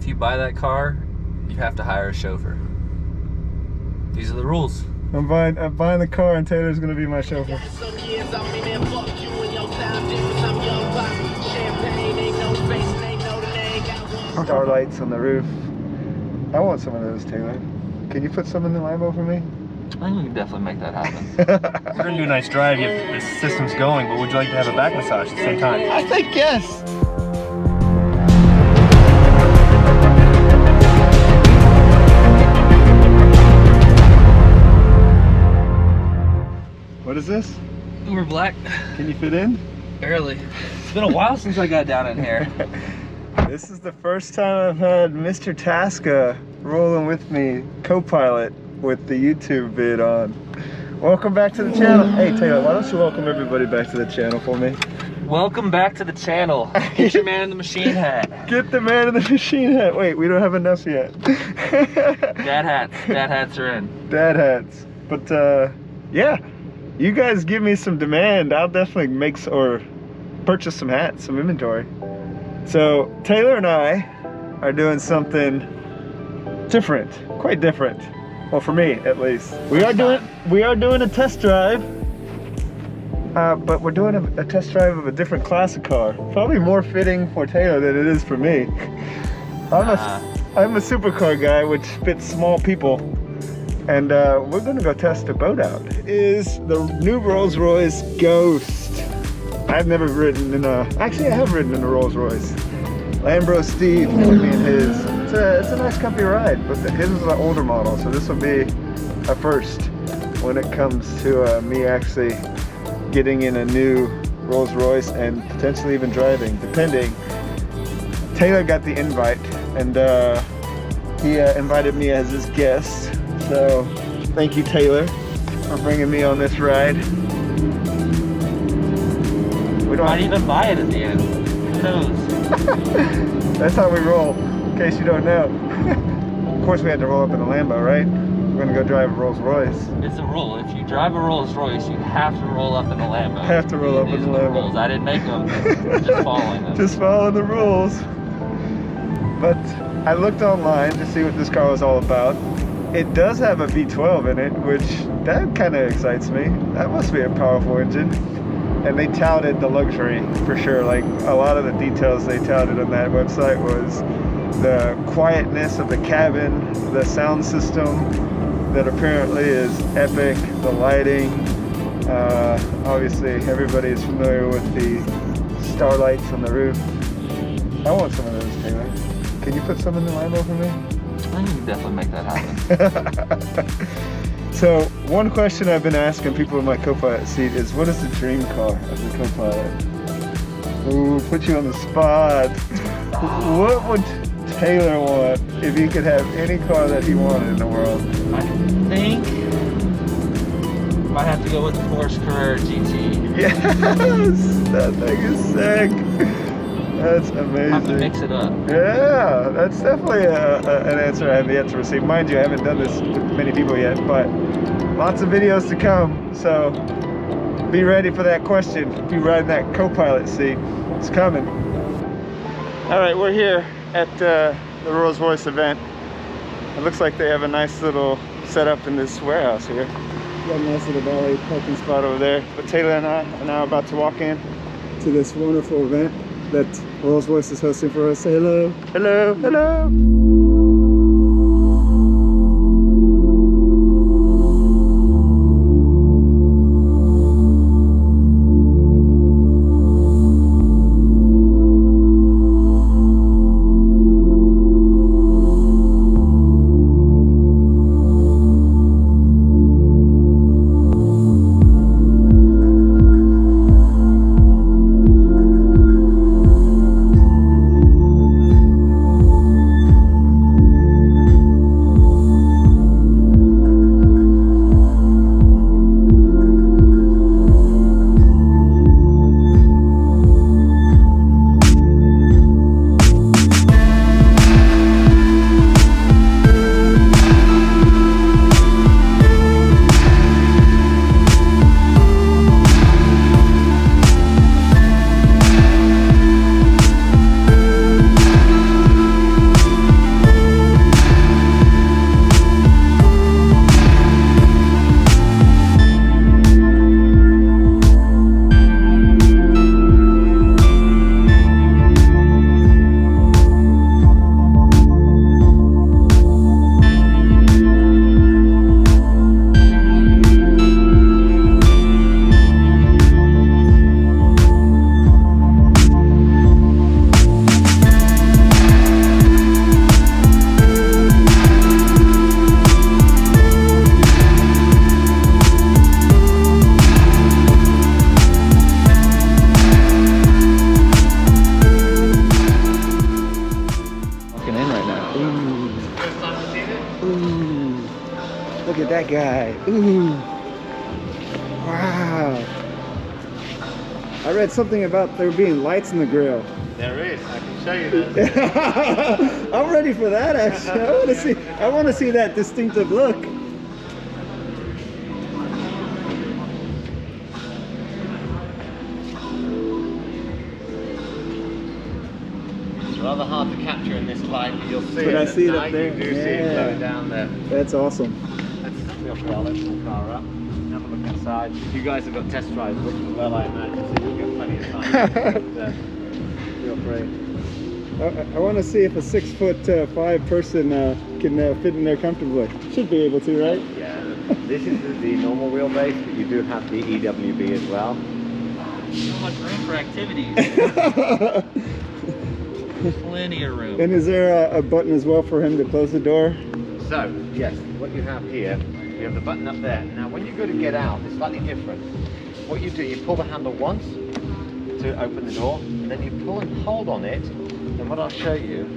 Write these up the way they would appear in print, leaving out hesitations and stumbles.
if you buy that car, you have to hire a chauffeur. These are the rules. I'm buying the car, and Taylor's gonna be my chauffeur. Starlights on the roof. I want some of those, Taylor. Can you put some in the Lambo for me? I think we can definitely make that happen. We're gonna do a nice drive if the system's going, but would you like to have a back massage at the same time? I think yes. What is this? We're black. Can you fit in? Barely. It's been a while since I got down in here. This is the first time I've had Mr. Tasca rolling with me, co-pilot, with the YouTube vid on. Welcome back to the channel. Hey Taylor, why don't you welcome everybody back to the channel for me? Welcome back to the channel. Get your man in the machine hat. Get the man in the machine hat. Wait, we don't have enough yet. Dad hats. Dad hats are in. Dad hats. But yeah, you guys give me some demand. I'll definitely make or purchase some hats, some inventory. So Taylor and I are doing something different, quite different. Well, for me at least. We are doing a test drive, but we're doing a test drive of a different class of car. Probably more fitting for Taylor than it is for me. I'm a supercar guy, which fits small people, and we're gonna go test a boat out. It is the new Rolls Royce Ghost. I've never ridden in a, actually I have ridden in a Rolls Royce. Lambro Steve took me in his. It's a nice comfy ride, but his is an older model, so this will be a first when it comes to me actually getting in a new Rolls Royce and potentially even driving, depending. Taylor got the invite, and he invited me as his guest, so thank you Taylor for bringing me on this ride. We Might even buy it at the end. Who knows? That's how we roll, in case you don't know. Of course we had to roll up in a Lambo, right? We're gonna go drive a Rolls Royce. It's a rule. If you drive a Rolls Royce, you have to roll up in a Lambo. Have to roll up in a Lambo. Rules. I didn't make them. We're just following them. Just follow the rules. But I looked online to see what this car was all about. It does have a V12 in it, which that kind of excites me. That must be a powerful engine. And they touted the luxury for sure. Like a lot of the details they touted on that website was the quietness of the cabin, the sound system that apparently is epic, the lighting. Obviously everybody is familiar with the starlights on the roof. I want some of those, Taylor. Can you put some in the Lambo for me? I think we can definitely make that happen. So one question I've been asking people in my co-pilot seat is, what is the dream car of the co-pilot? Ooh, put you on the spot. What would Taylor want if he could have any car that he wanted in the world? I think might have to go with the Porsche Carrera GT. Yes, that thing is sick. That's amazing. Have to mix it up. Yeah, that's definitely an answer I have yet to receive. Mind you, I haven't done this with many people yet, but lots of videos to come. So be ready for that question. If you ride in that co-pilot seat, it's coming. All right, we're here at the Rolls Royce event. It looks like they have a nice little setup in this warehouse here. Got a nice little valet parking spot over there. But Taylor and I are now about to walk in to this wonderful event that Rolls Royce is hosting for us. Say hello. Hello, hello. Ooh. First time to see it? Ooh. Look at that guy. Ooh. Wow. I read something about there being lights in the grill. There is. I can show you this. I'm ready for that actually. I want to see that distinctive look. It's rather hard to capture in this light, but you'll see But it. I see it at up night. there. You do see it glowing down there. That's awesome. Let's pull the car up. Have a look inside. You guys have got test drives booked as well, I imagine, so you'll get plenty of time. But, feel free. I want to see if a 6'5" person can fit in there comfortably. Should be able to, right? Yeah. This is the normal wheelbase, but you do have the EWB as well. So much room for activities. Plenty of room. And is there a button as well for him to close the door? So, yes, what you have here, you have the button up there. Now, when you go to get out, it's slightly different. What you do, you pull the handle once to open the door, and then you pull and hold on it. And what I'll show you,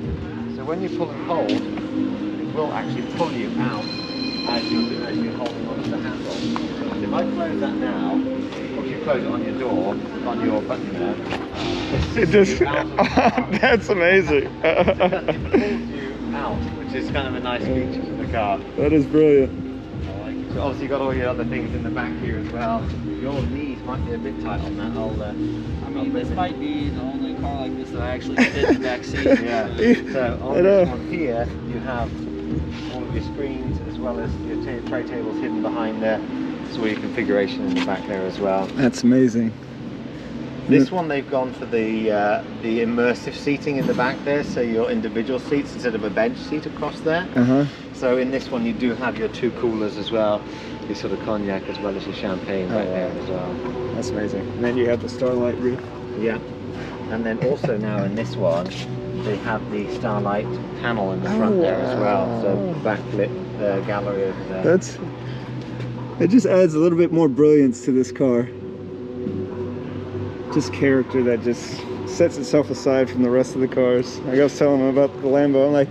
so when you pull and hold, it will actually pull you out as you're holding onto the handle. So if I close that now, or if you close it on your door, on your button there, It just, you out of the car. that's amazing. It pulls you out, which is kind of a nice feature for the car. That is brilliant. I like it. So obviously you've got all your other things in the back here as well. Your knees might be a bit tight on that. I mean, this might be the only car like this that I actually fit in the back seat. Yeah. So on this one here, you have all of your screens as well as your tray tables hidden behind there. So your configuration in the back there as well. That's amazing. This one they've gone for the immersive seating in the back there, so your individual seats instead of a bench seat across there. So in this one you do have your two coolers as well, your sort of cognac as well as your champagne right there as well. That's amazing. And then you have the starlight roof. Yeah. And then also now in this one, they have the starlight panel in the front there as well. So backlit gallery over there. It just adds a little bit more brilliance to this car. Just character that just sets itself aside from the rest of the cars. I was telling him about the Lambo. I'm like,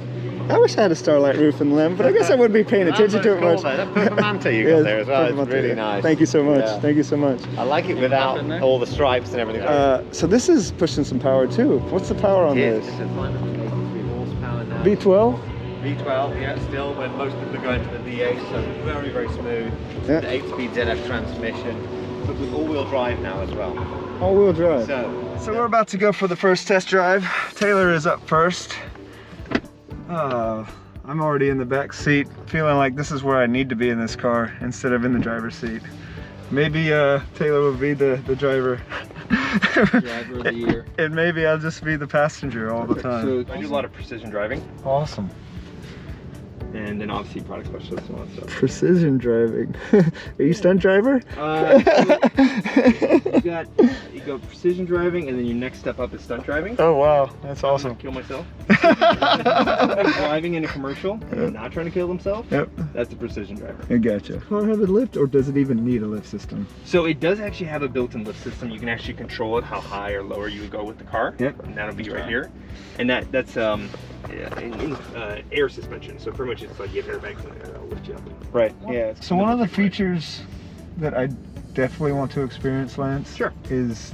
I wish I had a starlight roof in the Lambo, but I guess I wouldn't be paying attention to it much. That purple manta you got there as well. It's really nice. Thank you so much. Yeah. Thank you so much. I like it without all the stripes and everything. So this is pushing some power too. What's the power on this? It's a 583 horsepower now. V12? V12, yeah, still, where most people are going to the V8, so very, very smooth. Yeah. The 8-speed ZF transmission, but with all-wheel drive now as well. All-wheel drive. So we're about to go for the first test drive. Taylor is up first. I'm already in the back seat, feeling like this is where I need to be in this car instead of in the driver's seat. Maybe Taylor will be the driver. Driver of the year. And maybe I'll just be the passenger all the time. So I do a lot of precision driving, Awesome. and then obviously product specialist and all that stuff. Precision driving. Are you stunt driver? You go precision driving, and then your next step up is stunt driving. Oh wow, that's I'm awesome. gonna kill myself. Driving in a commercial and not trying to kill themselves. Yep, That's the precision driver. I gotcha. Car have a lift, or does it even need a lift system? So it does actually have a built-in lift system. You can actually control it, how high or lower you would go with the car. Yep. And that'll be right here. And that's air suspension. So pretty much it's like you have airbags in there that'll lift you up. Right. Yeah. So one of the features that I definitely want to experience, Lance, Sure. is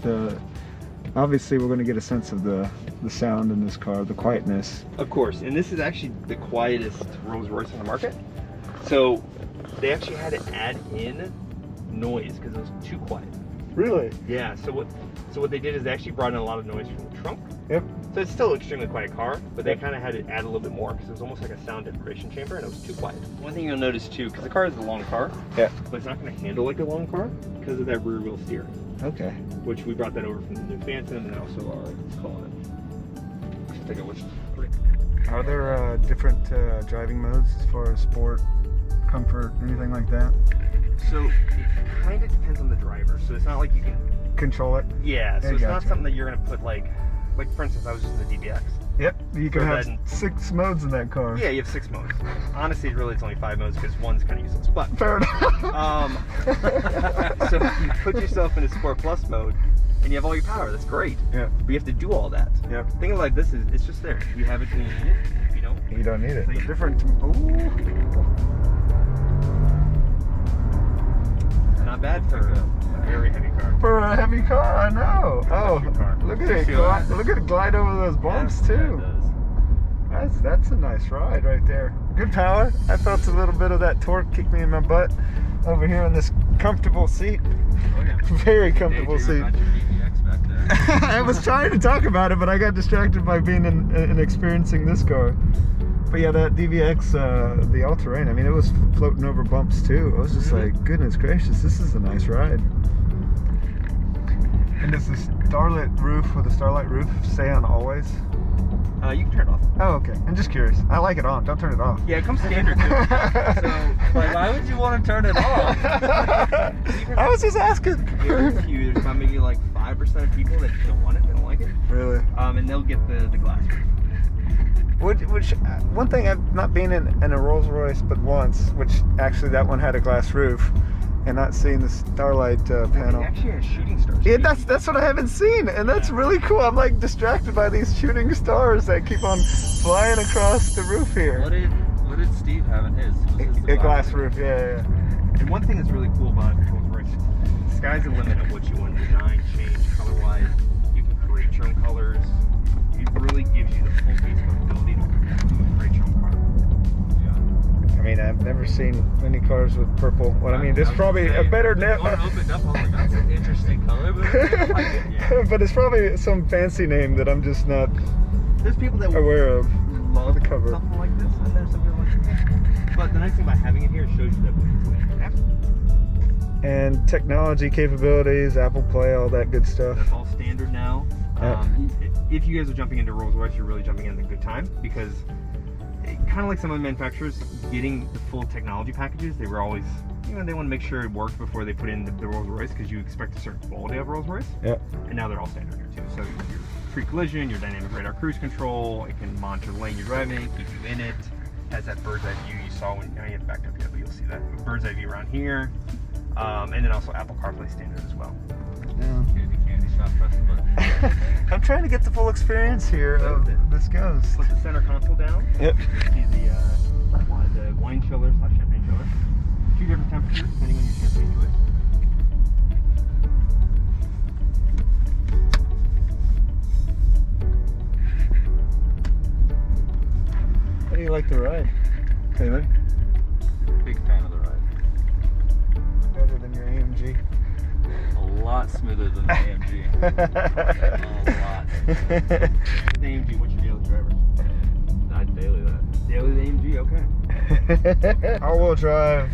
obviously we're going to get a sense of the sound in this car, the quietness. Of course, and this is actually the quietest Rolls Royce on the market. So they actually had to add in noise because it was too quiet. Really? Yeah. So what they did is they actually brought in a lot of noise from the trunk. Yep. So it's still an extremely quiet car, but they kind of had to add a little bit more because it was almost like a sound deprivation chamber and it was too quiet. One thing you'll notice too, because the car is a long car, Yeah. but it's not going to handle like a long car because of that rear wheel steering, Okay. which we brought that over from the new Phantom and also our Colin. I think it was pretty. Are there different driving modes as far as sport, comfort, anything like that? So it kind of depends on the driver. So it's not like you can. Control it? Yeah. So I it's not gotcha. something that you're gonna put like for instance, I was using the DBX. Yep. You can So have then- 6 modes in that car. Yeah, you have 6 modes. Honestly, really, it's only 5 modes because one's kind of useless. But Fair enough. so you put yourself into Sport Plus mode, and you have all your power. That's great. Yeah. But you have to do all that. Yep. Think of it like this: it's just there. You have it in the unit. If you don't, You don't need it. So you- Different. Ooh. Not bad for a very heavy car. For a heavy car, I know. Oh, Electric car. look at it. Feel that? Look at it glide over those bumps too. That's a nice ride right there. Good power. I felt a little bit of that torque kick me in my butt over here in this comfortable seat. Oh yeah. Very comfortable seat. About your DVX back there. I was trying to talk about it, but I got distracted by being in experiencing this car. But yeah, that DVX, the all-terrain, I mean, it was floating over bumps too. I was just like, goodness gracious, this is a nice ride. And does the starlit roof with the starlight roof stay on always? You can turn it off. Oh, okay. I'm just curious. I like it on. Don't turn it off. Yeah, it comes standard too. So, Like, why would you want to turn it off? I was just asking. very few. There's about maybe like 5% of people that don't want it. They don't like it. Really? And they'll get the glass roof. Which one thing I've not been in a Rolls Royce but once, which actually that one had a glass roof, and not seeing the starlight panel. It actually has shooting stars. Yeah, that's what I haven't seen, and that's really cool. I'm like distracted by these shooting stars that keep on flying across the roof here. What did Steve have in his? Was his the A glass roof, yeah. And one thing that's really cool about Rolls Royce, the sky's the limit of what you want to design, change, color-wise. You can create your own colors. It really gives you the full base ability to create your own car. I mean, I've never seen many cars with purple. Well, I mean, there's probably a better net. When it opened up, I was like, that's an interesting color, but I like it. Yeah. But it's probably some fancy name that I'm just not There's people that aware of. love the cover. something like this, and there's some people like, eh. But the nice thing about having it here, it shows you that And technology capabilities, Apple Play, all that good stuff. that's all standard now. Yeah. If you guys are jumping into Rolls Royce, you're really jumping in at a good time, because kind of like some of the manufacturers getting the full technology packages, they were always, they want to make sure it worked before they put in the Rolls Royce, because you expect a certain quality of Rolls Royce. Yeah. And now they're all standard here too. So your pre-collision, your dynamic radar cruise control, it can monitor the lane you're driving, keep you in it, has that bird's eye view you saw when you have to back up here, but you'll see that bird's eye view around here. And then also Apple CarPlay standard as well. Candy shop pressing button. I'm trying to get the full experience here of this Ghost. Put the center console down. Yep. You see the wine chiller / champagne chiller. 2 different temperatures depending on your champagne choice. How do you like the ride, Taylor? Big fan of the ride. Better than your AMG. A lot smoother than the AMG. A lot. The AMG, what's your daily driver? Not daily that. Daily the AMG, okay. All-wheel drive,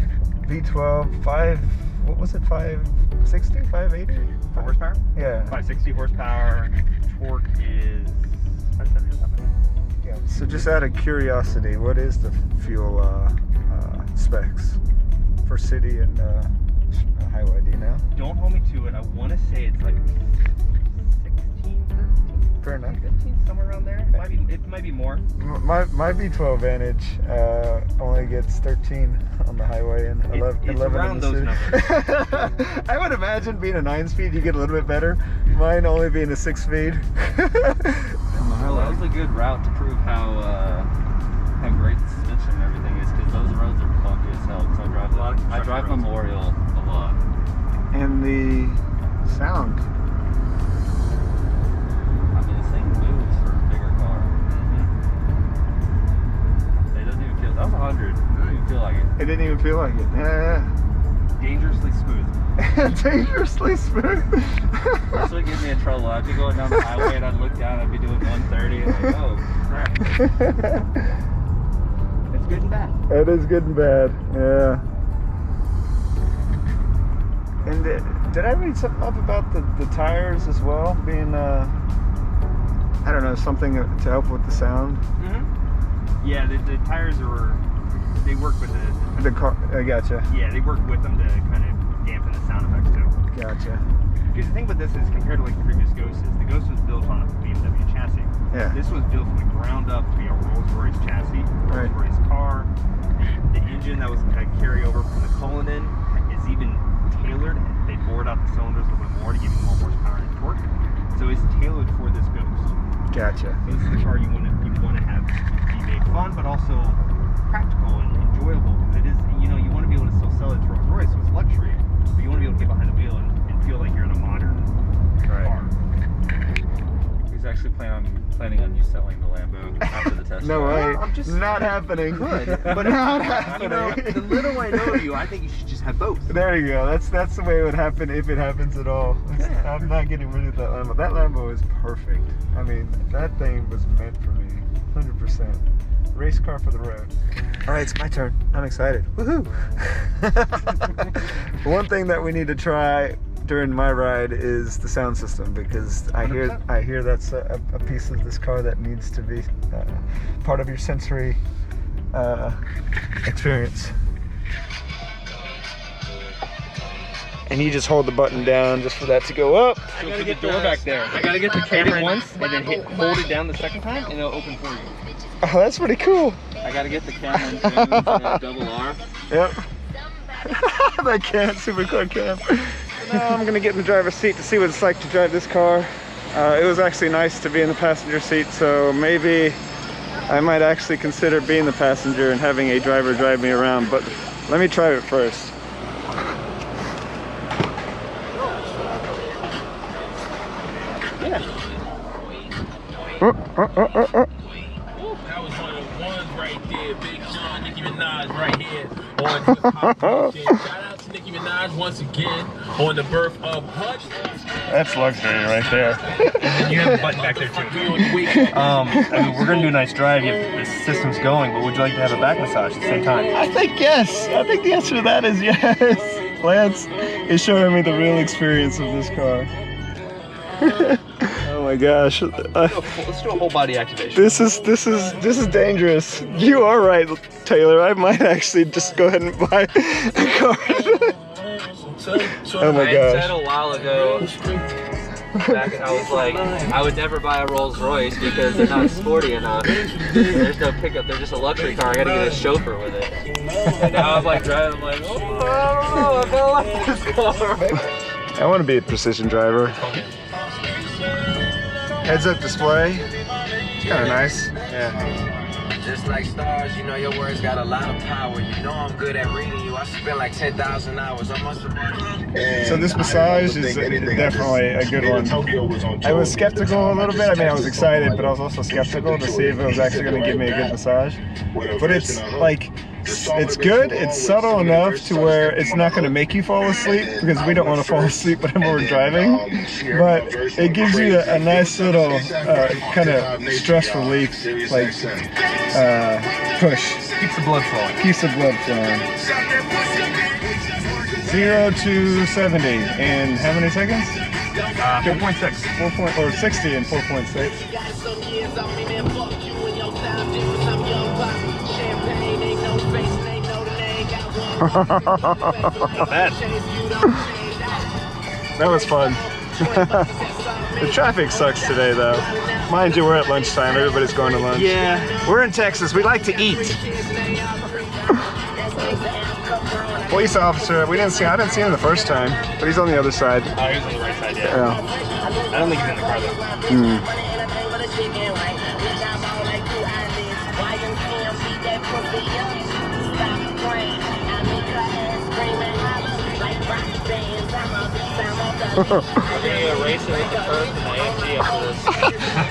V12, what was it, 560, 580? 4 horsepower? Yeah. 560 horsepower. Torque is 570 or something. Yeah. So just out of curiosity, what is the fuel specs for city and highway? Do you know? Don't hold me to it. I want to say it's like 16, 13, Fair enough. 15, somewhere around there. It might be more. My V12 Vantage only gets 13 on the highway and 11 it's around in the those city. I would imagine being a 9-speed, you get a little bit better. Mine only being a 6-speed. Well, that was a good route to prove how great the suspension and everything is, because those roads are funky as hell. So I drive roads. Memorial a lot. And the sound. I mean, this thing moves for a bigger car. It doesn't even feel. That was 100. It doesn't even feel like it. It didn't even feel like it. Yeah. Dangerously smooth. Dangerously smooth. That's what gets me in trouble. I'd be going down the highway and I'd look down, I'd be doing 130, and like, oh crap. It's good and bad. That is good and bad. Yeah. And did I read something up about the tires as well being I don't know, something to help with the sound? Mm-hmm. Yeah, the tires they work with The car. I gotcha. yeah, they work with them to kind of dampen the sound effects too. Gotcha. Because the thing with this is, compared to like the previous Ghost, is the Ghost was built on a BMW chassis. Yeah. This was built from the ground up to be a Rolls Royce chassis, Right. Rolls Royce car. The engine that was kind of carry over from the Cullinan is even tailored. They bored out the cylinders a little bit more to give you more horsepower and torque. So it's tailored for this Ghost. Gotcha. So this is the car you want to have be made fun, fun, but also practical and enjoyable. It is, you know, you want to be able to still sell it to Rolls Royce, so it's luxury, but you want to be able to get behind the wheel and feel like you're in a modern car. He's actually planning on you selling the Lambo after the test. No way. I'm just not happening. Good, but not happening. You know, the little I know of you, I think you should just have both. There you go. That's the way it would happen if it happens at all. I'm not getting rid of that Lambo. That Lambo is perfect. I mean, that thing was meant for me, 100%. Race car for the road. All right, it's my turn. I'm excited. Woohoo! One thing that we need to try during my ride is the sound system, because I hear that's a piece of this car that needs to be part of your sensory experience. And you just hold the button down just for that to go up. I gotta get the door back there. I gotta get the camera once, and then hold it down the second time, and it'll open for you. Oh, that's pretty cool. I gotta get the camera and double R. Yep. That cam, super car cam. Now I'm gonna get in the driver's seat to see what it's like to drive this car. It was actually nice to be in the passenger seat, so maybe I might actually consider being the passenger and having a driver drive me around, but let me try it first. That was one of the ones right there. Big Sean, Nicki Minaj right here on Hip Hop Nation. Shout out to Nicki Minaj once again on the birth of Hutch. That's luxury right there. And you have the button back there too. I mean, we're gonna do a nice drive. The system's going, but would you like to have a back massage at the same time? I think yes. I think the answer to that is yes. Lance is showing me the real experience of this car. Oh my gosh. Let's do a whole body activation. This is dangerous. You are right, Taylor. I might actually just go ahead and buy a car. Oh my I gosh. said a while ago, I was like, I would never buy a Rolls Royce because they're not sporty enough. There's no pickup, they're just a luxury car. I gotta get a chauffeur with it. And now I'm like driving, I'm like, oh, I don't like this car. I want to be a precision driver. Heads-up display. It's kind of nice. Yeah. Just like stars, you know your words got a lot of power. You know I'm good at reading you. I spent like 10,000 hours. I must have. So this massage is definitely a good one. I was skeptical a little bit. I mean, I was excited, but I was also skeptical to see if it was actually going to give me a good massage. But it's like, it's good. It's subtle enough to where it's not going to make you fall asleep, because we don't want to fall asleep whenever we're driving. But it gives you a nice little kind of stress relief, like push. Keeps the blood flowing. Keeps the blood flowing. 0 to 70 in how many seconds? 4.6. Or 60 in 4.6. Not bad. That was fun. The traffic sucks today, though. Mind you, we're at lunchtime. Everybody's going to lunch. Yeah. We're in Texas. We like to eat. Police officer. I didn't see him the first time, but he's on the other side. Oh, he's on the right side, yeah. Yeah. I don't think he's in the car though.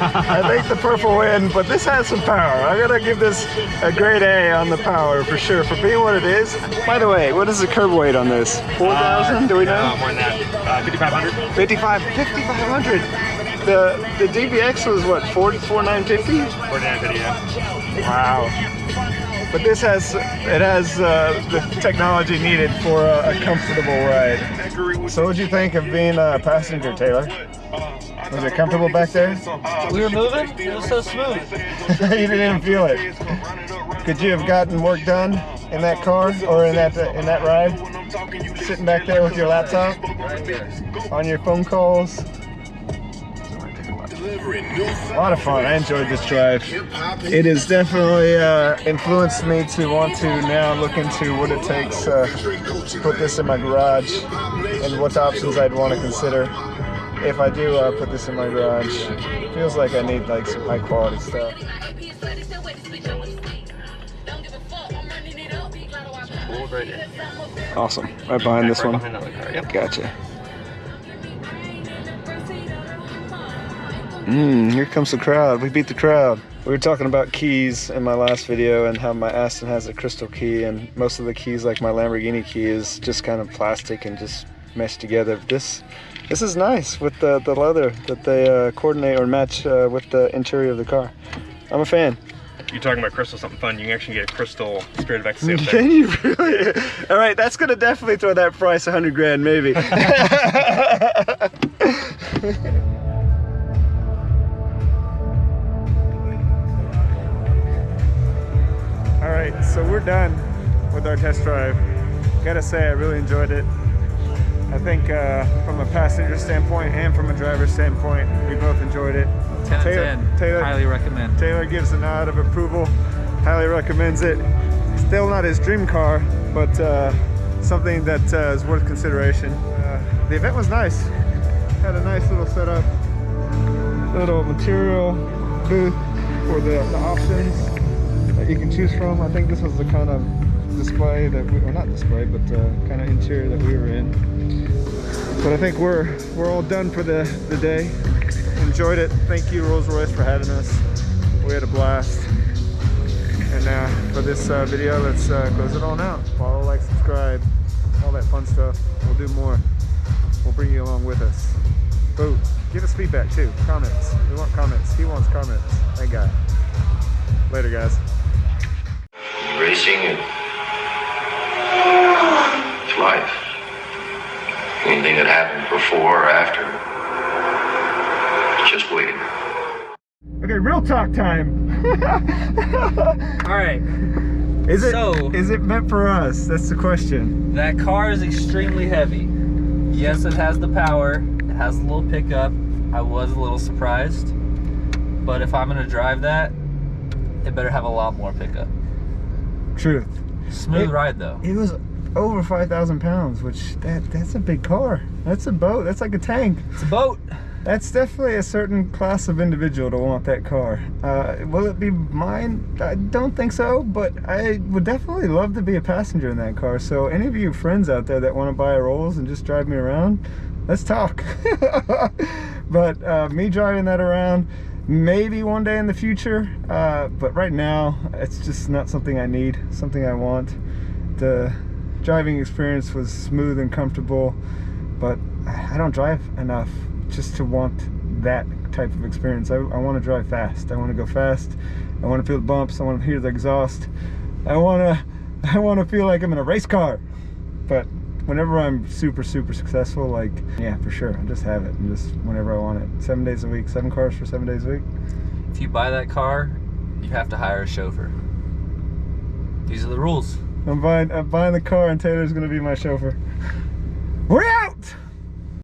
I think the purple win, but this has some power. I gotta give this a grade A on the power for sure, for being what it is. By the way, what is the curb weight on this? 4,000? Do we know? More than that. 5,500. 5,500. The DBX was what? 4,950? 4,950, yeah. Wow. But this has the technology needed for a comfortable ride. So what'd you think of being a passenger, Taylor? Was it comfortable back there? We were moving, it was so smooth. You didn't even feel it. Could you have gotten work done in that car or in that ride? Sitting back there with your laptop? On your phone calls? A lot of fun. I enjoyed this drive. It has definitely influenced me to want to now look into what it takes to put this in my garage and what options I'd want to consider if I do put this in my garage. Feels like I need like some high quality stuff. pulled right in. Awesome. Right behind this Right one? behind another car, yep. Gotcha. Here comes the crowd. We beat the crowd. We were talking about keys in my last video and how my Aston has a crystal key, and most of the keys, like my Lamborghini key, is just kind of plastic and just meshed together. This is nice with the leather that they coordinate or match with the interior of the car. I'm a fan. You're talking about crystal, something fun. You can actually get a crystal Spirit of Ecstasy up there. Can you really? All right, that's gonna definitely throw that price 100 grand, maybe. All right, so we're done with our test drive. Gotta say, I really enjoyed it. I think from a passenger standpoint and from a driver's standpoint, we both enjoyed it. 10 out of 10. Taylor, Highly recommend. Taylor gives a nod of approval, highly recommends it. Still not his dream car, but something that is worth consideration. The event was nice. Had a nice little setup, little material booth for the options that you can choose from. I think this was the kind of display that we, or not display, but kind of interior that we were in. But I think we're all done for the day. Enjoyed it. Thank you, Rolls Royce, for having us. We had a blast. And for this video, let's close it on out. Follow, like, subscribe, all that fun stuff. We'll do more. We'll bring you along with us. Boo. Give us feedback too. Comments. We want comments. He wants comments. That guy. Later, guys. Racing and it's life. Anything that happened before or after, just waiting. Okay, real talk time. All right. Is it meant for us? That's the question. That car is extremely heavy. Yes, it has the power. It has a little pickup. I was a little surprised. But if I'm gonna drive that, it better have a lot more pickup. Truth. Smooth ride though. It was over 5,000 pounds, which that's a big car. That's a boat. That's like a tank. It's a boat. That's definitely a certain class of individual to want that car. Will it be mine? I don't think so, but I would definitely love to be a passenger in that car. So any of you friends out there that want to buy a Rolls and just drive me around, let's talk. But me driving that around, maybe one day in the future, but right now it's just not something I need, something I want. The driving experience was smooth and comfortable, but I don't drive enough just to want that type of experience. I want to drive fast. I want to go fast. I want to feel the bumps. I want to hear the exhaust. I want to feel like I'm in a race car. But whenever I'm super successful, like, yeah, for sure, I just have it, and just whenever I want it. 7 days a week, 7 cars for 7 days a week. If you buy that car, you have to hire a chauffeur. These are the rules. I'm buying the car, and Taylor's gonna be my chauffeur. We're out!